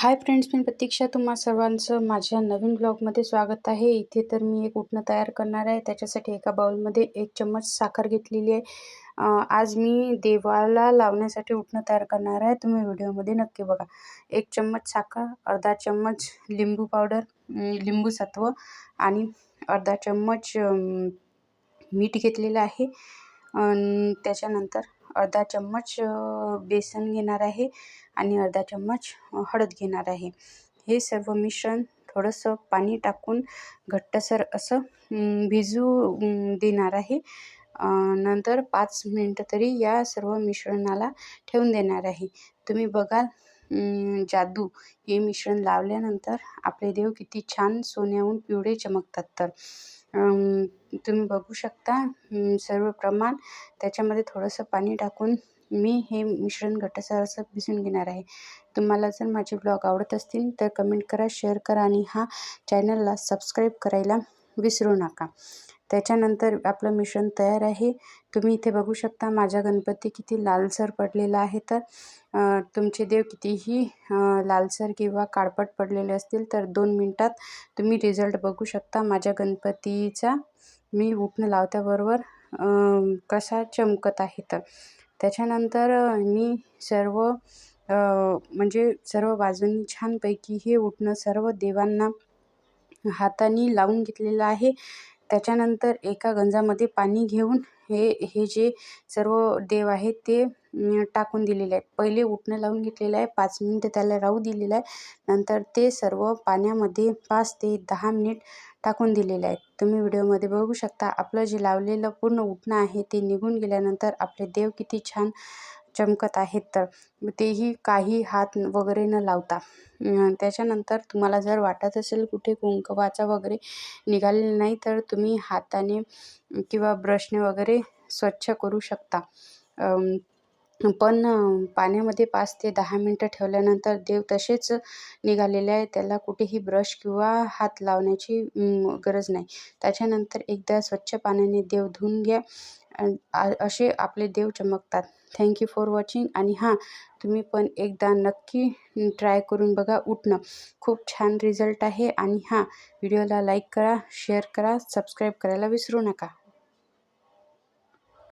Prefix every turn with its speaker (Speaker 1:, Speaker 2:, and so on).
Speaker 1: Hi friends, मी प्रतीक्षा. तुम्हा सर्वांचं माझ्या नवीन ब्लॉगमध्ये स्वागत आहे. इथे तर मी एक उटणं तयार करणार आहे. त्याच्यासाठी एका बाउलमध्ये 1 चम्मच साखर घेतलेली आहे. आज मी देवाला लावण्यासाठी उटणं तयार करणार आहे. तुम्ही व्हिडिओमध्ये नक्की बघा. 1 चम्मच साखर, अर्धा चम्मच लिंबू पावडर, लिंबू सत्व आणि अर्धा चम्मच मीठ घेतलेलं आहे. त्याच्यानंतर अर्धा चम्मच बेसन घेणार आहे आणि अर्धा चम्मच हळद घेणार आहे. हे सर्व मिश्रण थोडंसं पाणी टाकून घट्टसर असं भिजू देणार आहे. नंतर 5 मिनटं तरी या सर्व मिश्रणाला ठेवून देणार आहे. तुम्ही बघाल जादू हे मिश्रण लावल्यानंतर आपले देव किती छान सोन्याहून पिवळे चमकतात. तर तुम्ही बघू शकता सर्व प्रमाण त्याच्यामध्ये थोडंसं पाणी टाकून मी हे मिश्रण घट्टसर असं भिजवून घेणार आहे. तुम्हाला जर माझे ब्लॉग आवडत असतील तर कमेंट करा, शेअर करा आणि चॅनलला सबस्क्राईब करायला विसरू नका. त्याच्यानंतर आपलं मिश्रण तयार आहे. तुम्ही इथे बघू शकता माझा गणपती किती लालसर पडलेला आहे. तर तुमचे देव कितीही लालसर किंवा काळपट पडलेले असतील तर 2 मिनटात तुम्ही रिझल्ट बघू शकता. माझ्या गणपतीचा मी उटणं लावल्याबरोबर कसा चमकत आहे. तर त्याच्यानंतर मी सर्व सर्व बाजूंनी छानपैकी हे उटणं सर्व देवांना हाताने लावून घेतलेलं आहे. त्याच्यानंतर एका गंजामध्ये पाणी घेऊन हे जे सर्व देव आहेत ते टाकून दिलेले आहेत. पहिले उटणं लावून घेतलेलं आहे, 5 मिनिटं त्याला राहू दिलेलं आहे. नंतर ते सर्व पाण्यामध्ये 5 ते 10 मिनिट टाकून दिलेले आहेत. तुम्ही व्हिडिओमध्ये बघू शकता. आपलं जे लावलेलं पूर्ण उटणं आहे ते निघून गेल्यानंतर आपले देव किती छान चमकत आहेत. तर तेही काही हात वगैरे न लावता. त्याच्यानंतर तुम्हाला जर वाटत असेल कुठे कुंकवाचा वगैरे निघालेला नाही तर तुम्ही हाताने किंवा ब्रशने वगैरे स्वच्छ करू शकता. पण पाण्यामध्ये 5 ते 10 मिनटं ठेवल्यानंतर देव तसेच निघालेले आहे. त्याला कुठेही ब्रश किंवा हात लावण्याची गरज नाही. त्याच्यानंतर एकदा स्वच्छ पाण्याने देव धुवून घ्या. असे आपले देव चमकतात. Thank you for watching. आणि तुम्ही पण एकदा नक्की ट्राय करून बघा उटणं. खूप छान रिझल्ट आहे. आणि व्हिडिओला लाईक करा, शेअर करा, सबस्क्राईब करायला विसरू नका.